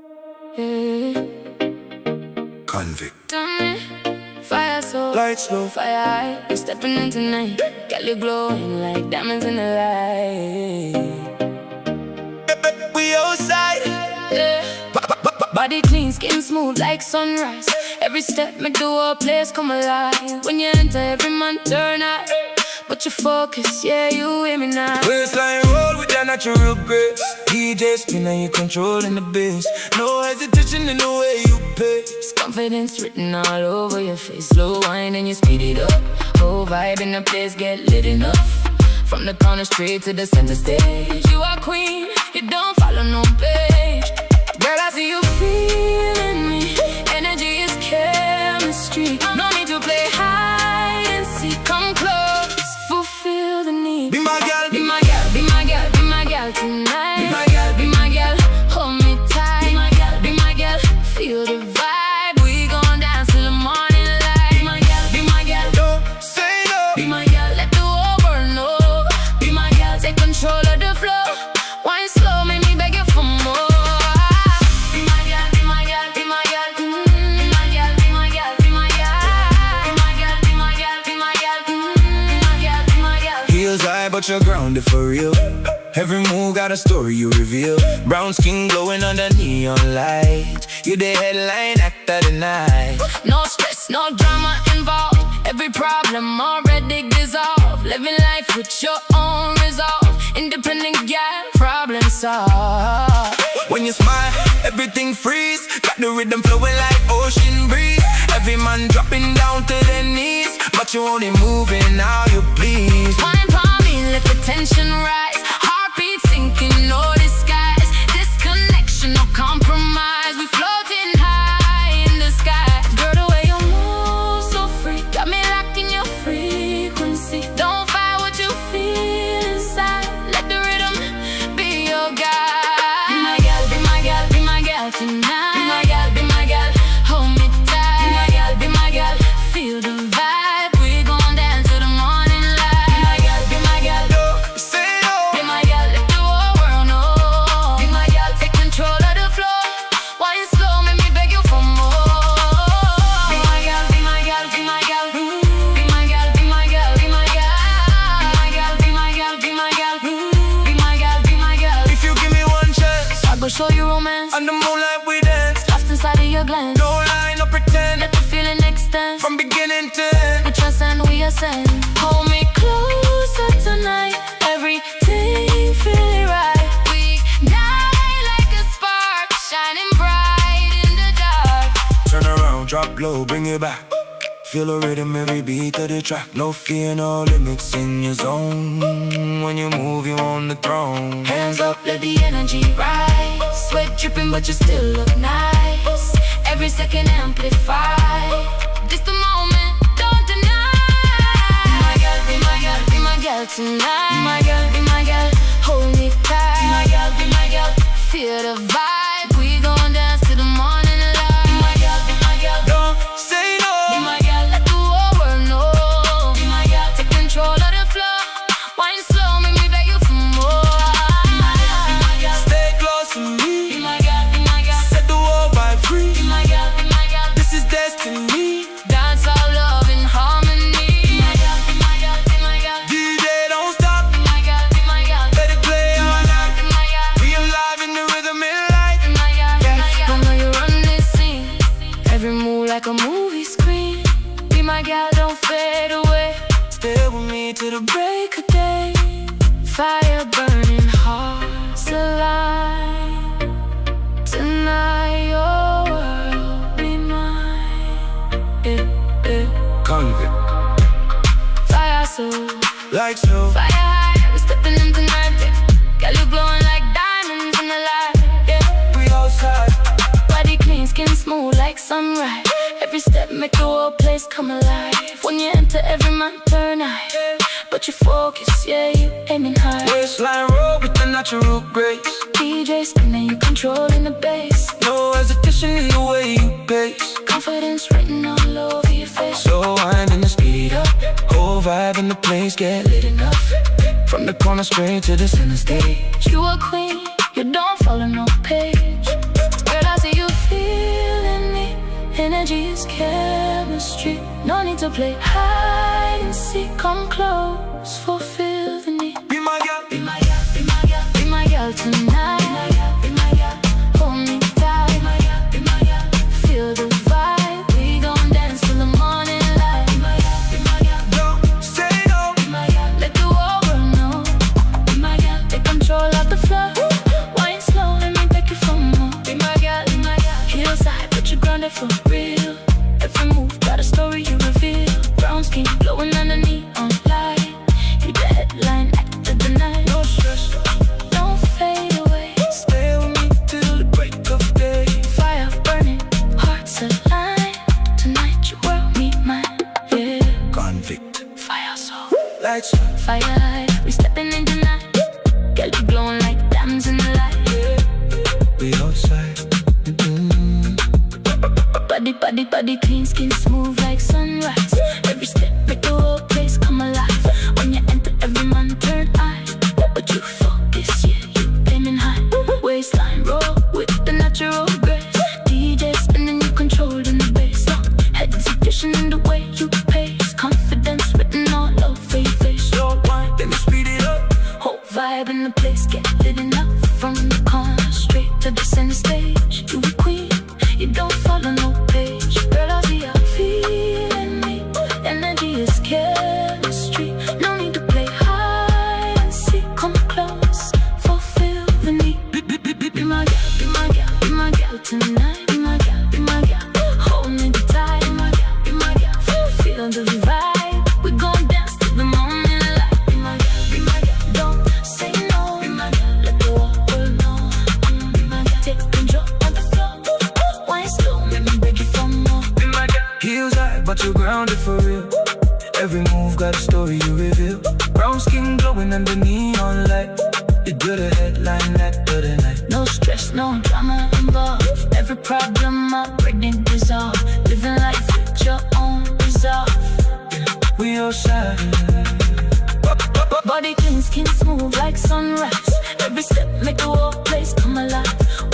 Yeah. Convict. Fire so Lights low. fire high. We're stepping in tonight. Got you glowing like diamonds in the light. We outside. Yeah. Body clean, skin smooth like sunrise. Every step make the whole place come alive. When you enter, every man turn out. But you focus, yeah, you hear me now. Waistline roll with that natural grace. DJ spin and you controlling the bass. No hesitation in the way you pace. Confidence written all over your face. Slow wine and you speed it up. Whole vibe in the place get lit enough. From the corner straight to the center stage. You are queen, you don't follow no page. Girl, I see you feeling me. Energy is chemistry. No need to play hide and seek. Come close, fulfill the need. Be my girl, Be my girl, be my girl, be my girl tonight. Be my girl, be my girl, hold me tight. Be my girl, feel the vibe. We gon' dance till the morning light. Be my girl, don't say no. be my girl, let the whole world know. Be my girl, take control of the flow. Wine slow, make me beg you for more. Be my girl, be my girl, be my girl. Be my girl, be my girl, be my girl. Be my girl, be my girl, be my girl. Be my girl, be my girl. Heels high, but you're grounded for real. Every move got a story you reveal. Brown skin glowing under neon light. You the headline act of the night. No stress, no drama involved. Every problem already dissolved. Living life with your own resolve. Independent girl, problem solved. When you smile, everything freeze. Got the rhythm flowing like ocean breeze. Every man dropping down to their knees, but you only moving how you please. Wine palm me, let the tension rise. Heartbeat sinking, no disguise. Disconnection, no compromise. We floating high in the sky. Girl, the way you move so free got me locked in your frequency. Don't fight what you feel inside. Let the rhythm be your guide. Be my girl, be my girl, be my girl tonight. Be my girl, be my girl, hold me tight. Be my girl, be my girl, feel the vibe. We gon' dance till the morning light. Be my girl, be my girl, Don't say no. be my girl, let the whole world know. Be my girl, take control of the flow. Wine slow, make me beg you for more. Be my girl, be my girl, be my girl. Be my girl, be my girl, be my girl. Be my girl, be my girl, be my girl. Be my girl, be my girl. If you give me one chance, I go show you romance. on the moonlight we dance. Lost inside of your glance. No lie, no pretend. Let the feeling extend. From beginning to end. We transcend, we ascend. Hold me closer tonight. Everything feeling right. We ignite like a spark, shining bright in the dark. Turn around, drop low, bring it back. Feel the rhythm, every beat of the track. No fear, no limits in your zone. When you move, you on the throne. Hands up, let the energy rise. Sweat dripping, but you still look nice. Every second amplify. This the moment, don't deny. Be my girl, be my girl, be my girl tonight. Be my girl, be my girl, hold me tight. Be my girl, be my girl, feel the vibe. We gon' dance till the morning light. Be my girl, be my girl, Don't say be no. my girl, let the whole world know. Be my girl, take control of the flow. Wine slow, make me beg you for more. Be my girl, be my girl, Stay close to be me. my girl, be my girl. Set the world vibe free. Be my girl, be my girl. This is destiny. Dance all love in harmony. Be my girl, be my girl, be my girl. DJ don't stop. Be my girl, be my girl. Let it play all night. Be my girl, We alive in the rhythm and light. be my girl, be my girl. Yes. Don't know you run this scene. Every move like a movie screen. Be my girl, don't fade away. Stay with me to the Break a day. Fire burning, hearts alive. Tonight your world be mine. convict. Fire so Lights low. fire high, we stepping in tonight, babe. Girl, you glowing like diamonds in the light, yeah. We outside. Body clean, skin smooth like sunrise. Every step make the whole place come alive. When you enter, every man turn eye. But you focus, yeah, you aiming high. Waistline roll with the natural grace. DJ spinning, you controlling the bass. No hesitation in the way you pace. Confidence written all over your face. So wine and speed up. Whole vibe in the place get lit enough. From the corner straight to the center stage. You a queen, you don't follow no page. Girl, I street. No need to play hide and seek. Come close, fulfill the need. Be my girl, Be my girl, be my girl, be my girl tonight. Be my girl, be my girl, hold me tight. Be my girl, be my girl, feel the vibe. We gon' dance till the morning light. Be my girl, be my girl, don't say no. be my girl, let the whole world know. Be my girl, take control of the flow. Wine slow, let me take you for more. Be my girl, heels high, but you're grounded for real. Every move got a story you reveal. Brown skin glowing under neon light. You the headline, act of the night. No stress, Don't fade away. stay with me till the break of day. Fire burning, hearts align. Tonight your world meet mine. Yeah, Convict, fire soul, lights, fire high. We stepping in the night. Girl, you glowing like diamonds in the light. we outside. Body clean, skin smooth like sunrise. Every step make the whole place come alive. When you enter, every man turn eyes. But you focus, yeah, you aiming high. Waistline roll with the natural grace. DJ spinning, you controlling the bass. Hesitation in the way you pace. Confidence written all over your face. Slow wine, let me speed it up. Whole vibe in the place, get lit enough. From the corner straight to the center stage. You a queen, you don't follow no page. Girl, I see you feeling me. Energy is chemistry. No need to play hide and seek. Come close, fulfill the need. Be my girl, be my girl, be my girl tonight. Be my girl, be my girl, hold me tight. Be my girl, be my girl, feel the vibe. We gon' dance till the morning light. Be my girl, be my girl, don't say no. Be my girl, let the whole world know. Be my girl, take control of the flow. Wine slow, make me beg you for more. Be my girl, heels high, but you're grounded for real. Every move got a story you reveal. Brown skin glowing under neon light. You do the headline act of the night. No stress, no drama involved. Every problem already dissolved. Living life with your own resolve. We outside. Body clean, skin smooth like sunrise. Every step make the whole place come alive.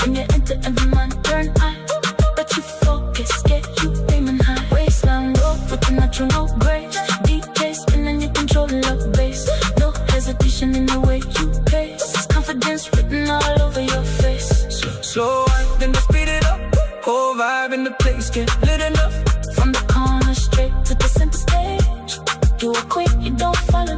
When you enter, every man turn eyes. But you focus, get you aiming high. Waistline roll with the natural grace. DJ spinning, you control the bass. No hesitation in the way you pace. Confidence written all over your face. Slow wine, then just speed it up. Whole vibe in the place, get lit enough. From the corner straight to the center stage. You a queen, you don't follow